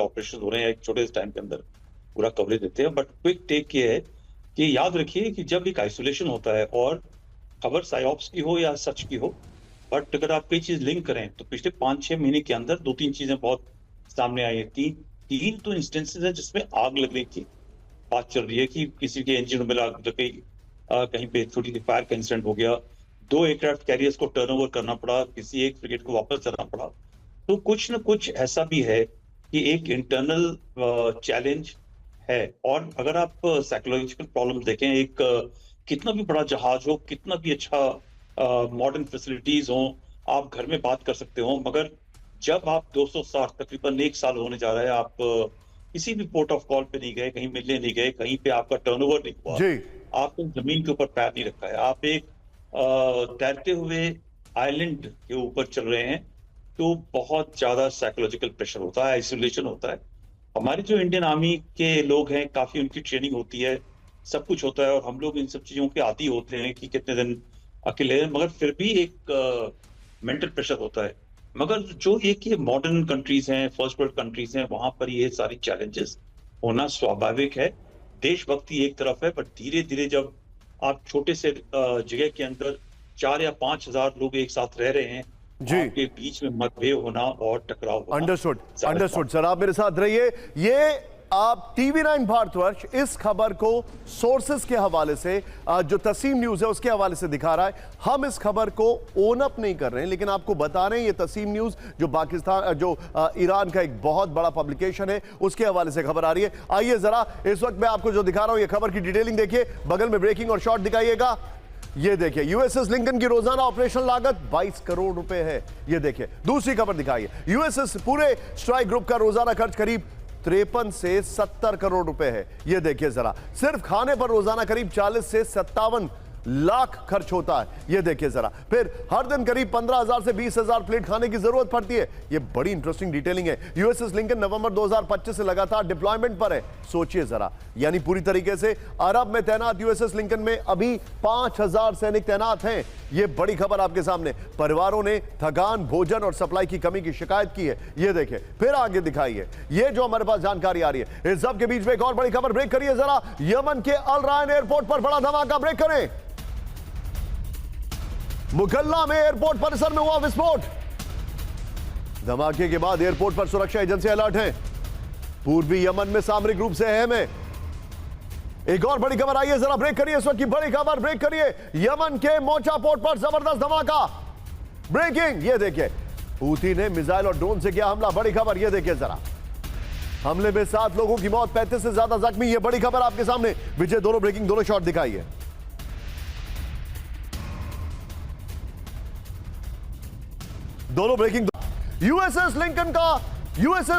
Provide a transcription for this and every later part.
Operation हो रहे हैं एक छोटे से टाइम के अंदर पूरा कवरेज देते हैं। बट क्विक टेक ये है कि याद रखिए कि जब एक आइसोलेशन होता है और खबर साइऑप्स की हो या सच की हो, बट अगर आप कई चीज लिंक करें तो पिछले 5-6 महीने के अंदर 2-3 चीजें बहुत सामने आई है। तीन तीन तो इंस्टेंसेस है जिसमें आग लगने की बात चल रही है कि किसी के इंजन में आग लग गई, कहीं पे छोटी सी फायर का इंसिडेंट हो गया, 2 एयरक्राफ्ट कैरियर्स को टर्नओवर करना पड़ा, किसी एक फ्रिगेट को वापस करना पड़ा। तो कुछ न कुछ ऐसा भी है कि एक इंटरनल चैलेंज है। और अगर आप साइकोलॉजिकल प्रॉब्लम देखें, एक कितना भी बड़ा जहाज हो, कितना भी अच्छा मॉडर्न फैसिलिटीज हो, आप घर में बात कर सकते हो, मगर जब आप 260 तकरीबन 1 साल होने जा रहा है, आप किसी भी पोर्ट ऑफ कॉल पे नहीं गए, कहीं मिलने नहीं गए, कहीं पे आपका टर्नओवर नहीं हुआ, जी। आपने जमीन के ऊपर पैर नहीं रखा है, आप एक तैरते हुए आइलैंड के ऊपर चल रहे हैं, तो बहुत ज्यादा साइकोलॉजिकल प्रेशर होता है, आइसोलेशन होता है। हमारे जो इंडियन आर्मी के लोग हैं, काफी उनकी ट्रेनिंग होती है, सब कुछ होता है, और हम लोग इन सब चीजों के आदी होते हैं कि कितने दिन अकेले हैं, मगर फिर भी एक मेंटल प्रेशर होता है। मगर जो एक ये मॉडर्न कंट्रीज हैं, फर्स्ट वर्ल्ड कंट्रीज हैं, वहां पर ये सारी चैलेंजेस होना स्वाभाविक है। देशभक्ति एक तरफ है, बट धीरे धीरे जब आप छोटे से जगह के अंदर 4 या 5 हजार लोग एक साथ रह रहे हैं, जी, आपके बीच में मतभेद होना और टकराव होना। अंडरस्टूड सर, आप मेरे साथ रहिए। ये आप टीवी9 भारतवर्ष इस खबर को सोर्सेस के हवाले से, जो तसीम न्यूज है उसके हवाले से दिखा रहा है। हम इस खबर को ओन अप नहीं कर रहे हैं, लेकिन आपको बता रहे हैं ये तसीम न्यूज जो पाकिस्तान, जो ईरान का एक बहुत बड़ा पब्लिकेशन है, उसके हवाले से खबर आ रही है। आइए जरा इस वक्त मैं आपको जो दिखा रहा हूं ये खबर की डिटेलिंग देखिए, बगल में ब्रेकिंग और शॉट दिखाइएगा। ये देखिए, यूएसएस लिंकन की रोजाना ऑपरेशन लागत 22 करोड़ रुपए है। ये देखिए दूसरी खबर दिखाइए, यूएसएस पूरे स्ट्राइक ग्रुप का रोजाना खर्च करीब 53 से 70 करोड़ रुपए है। ये देखिए जरा, सिर्फ खाने पर रोजाना करीब 40 से 57 लाख खर्च होता है। ये देखिए जरा, फिर हर दिन करीब 15,000 से 20,000 प्लेट खाने की जरूरत पड़ती है। ये बड़ी इंटरेस्टिंग डिटेलिंग है। यूएसएस लिंकन नवंबर 2025 से लगातार डिप्लॉयमेंट पर है। सोचिए जरा, यानी पूरी तरीके से अरब में तैनात यूएसएस लिंकन में अभी 5,000 सैनिक तैनात हैं। ये बड़ी खबर आपके सामने। परिवारों ने थकान, भोजन और सप्लाई की कमी की शिकायत की है। ये देखिए, फिर आगे दिखाइए, ये जो हमारे पास जानकारी आ रही है। इस सब के बीच में एक और बड़ी खबर, ब्रेक करिए जरा। यमन के अल रायन एयरपोर्ट पर बड़ा धमाका, ब्रेक करें। मुकल्ला में एयरपोर्ट परिसर में हुआ विस्फोट। धमाके के बाद एयरपोर्ट पर सुरक्षा एजेंसी अलर्ट है। पूर्वी यमन में सामरिक रूप से अहम है। एक और बड़ी खबर आई है, जरा ब्रेक करिए इस वक्त की बड़ी खबर, ब्रेक करिए। यमन के मोचा पोर्ट पर जबरदस्त धमाका, ब्रेकिंग। ये देखिए, हूथी ने मिसाइल और ड्रोन से किया हमला, बड़ी खबर। ये देखिए जरा, हमले में 7 लोगों की मौत, 35 से ज्यादा जख्मी। ये बड़ी खबर आपके सामने। विजय, दोनों ब्रेकिंग, दोनों शॉट दिखाइए। दोनों ब्रेकिंग। यूएसएस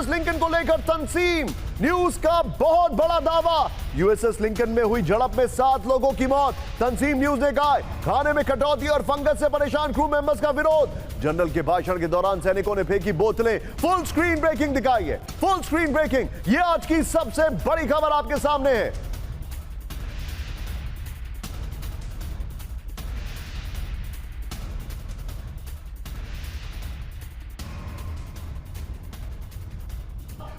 लिंकन को लेकर तंसीम न्यूज का बहुत बड़ा दावा। यूएसएस लिंकन में हुई झड़प में 7 लोगों की मौत। तंसीम न्यूज ने कहा खाने में कटौती और फंगस से परेशान क्रू मेंबर्स का विरोध। जनरल के भाषण के दौरान सैनिकों ने फेंकी बोतलें। फुल स्क्रीन ब्रेकिंग दिखाइए, फुल स्क्रीन ब्रेकिंग। यह आज की सबसे बड़ी खबर आपके सामने है।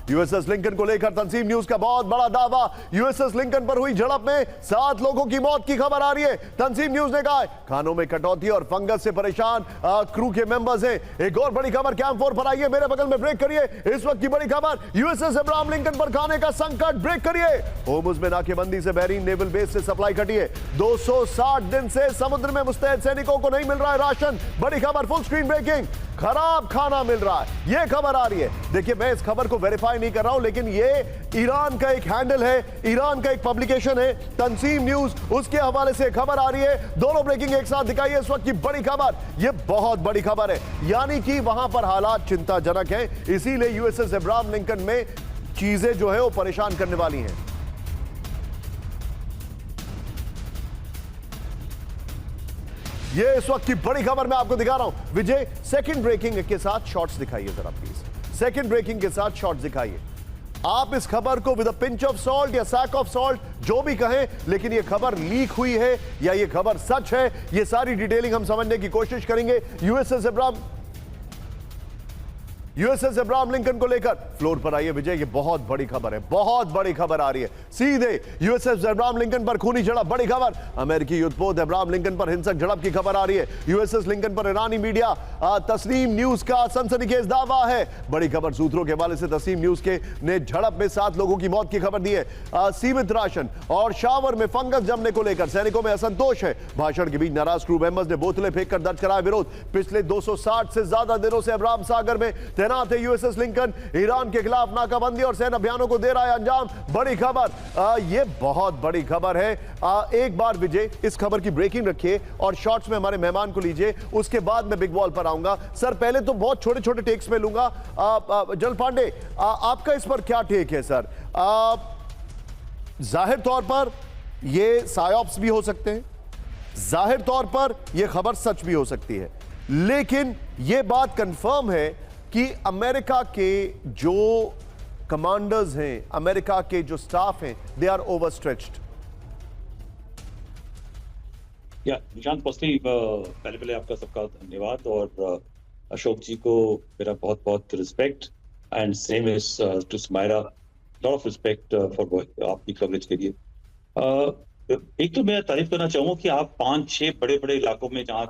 यूएसएस लिंकन को लेकर तंसीम न्यूज का बहुत बड़ा दावा। यूएसएस लिंकन पर हुई झड़प में 7 लोगों की मौत की खबर आ रही है। तंसीम न्यूज ने कहा खानों में कटौती और फंगस से परेशान क्रू के मेंबर्स हैं। एक और बड़ी खबर कैंप 4 पर आई है, मेरे बगल में, ब्रेक करिए। इस वक्त की बड़ी खबर, यूएसएस अब्राहम लिंकन पर खाने का संकट, ब्रेक करिए। होर्मुज में नाकेबंदी से बहरीन नेवल बेस से सप्लाई कटी है। 260 दिन से समुद्र में मुस्तैद सैनिकों को नहीं मिल रहा है राशन, बड़ी खबर। फुल स्क्रीन ब्रेकिंग, खराब खाना मिल रहा है, यह खबर आ रही है। देखिए, मैं इस खबर को वेरीफाई नहीं कर रहा हूं, लेकिन यह ईरान का एक हैंडल है, ईरान का एक पब्लिकेशन है, तंसीम न्यूज, उसके हवाले से खबर आ रही है। दोनों ब्रेकिंग एक साथ दिखाइए। इस वक्त की बड़ी खबर, यह बहुत बड़ी खबर है, यानी कि वहां पर हालात चिंताजनक हैं। इसीलिए यूएसएस अब्राहम लिंकन में चीजें जो है वो परेशान करने वाली हैं। ये इस वक्त की बड़ी खबर मैं आपको दिखा रहा हूं। विजय, सेकंड ब्रेकिंग के साथ शॉट्स दिखाइए जरा प्लीज। सेकंड ब्रेकिंग के साथ शॉट्स दिखाइए। आप इस खबर को with a pinch of salt या सैक ऑफ सॉल्ट जो भी कहें, लेकिन ये खबर लीक हुई है या ये खबर सच है, ये सारी डिटेलिंग हम समझने की कोशिश करेंगे। USS Abraham, USS Abraham Lincoln को लेकर फ्लोर पर आइए विजय, ये बहुत बड़ी खबर है, बहुत बड़ी खबर आ रही है। सीधे यूएसएस अब्राहम लिंकन पर खूनी झड़प, बड़ी खबर। अमेरिकी युद्धपोत अब्राहम लिंकन पर हिंसक झड़प की खबर आ रही है। यूएसएस लिंकन पर ईरानी मीडिया तस्नीम न्यूज का सनसनीखेज दावा है। बड़ी खबर सूत्रों के हवाले से तस्नीम न्यूज के ने झड़प में 7 लोगों की मौत की खबर दी है। सीमित राशन और शावर में फंगस जमने को लेकर सैनिकों में असंतोष है। भाषण के बीच नाराज क्रू मेंबर्स ने बोतलें फेंककर दर्ज कराया विरोध। पिछले 260 से ज्यादा दिनों से अब्राहम सागर में तैनात है यूएसएस लिंकन, ईरान के खिलाफ नाकाबंदी और सैन्य अभियानों को दे रहा है अंजाम। बड़ी खबर, ये बहुत बड़ी खबर है। एक बार विजय इस खबर की ब्रेकिंग रखिए और शॉर्ट्स में हमारे मेहमान को लीजिए, उसके बाद मैं बिग बॉल पर आऊंगा। सर पहले तो बहुत छोटे छोटे टेक्स में लूंगा। जल पांडे, आपका इस पर क्या टेक है सर? जाहिर तौर पर ये सायोप्स भी हो सकते हैं, जाहिर तौर पर यह खबर सच भी हो सकती है, लेकिन यह बात कंफर्म है कि अमेरिका के जो कमांडर्स हैं, अमेरिका के जो स्टाफ हैं, दे आर ओवरस्ट्रेच्ड। या निशांत, फर्स्टली पहले आपका सबका धन्यवाद और अशोक जी को मेरा बहुत बहुत respect and same is to Smayra, lot of respect for आपकी कवरेज के लिए। एक तो मैं तारीफ करना चाहूंगा कि आप 5-6 बड़े बड़े इलाकों में जहां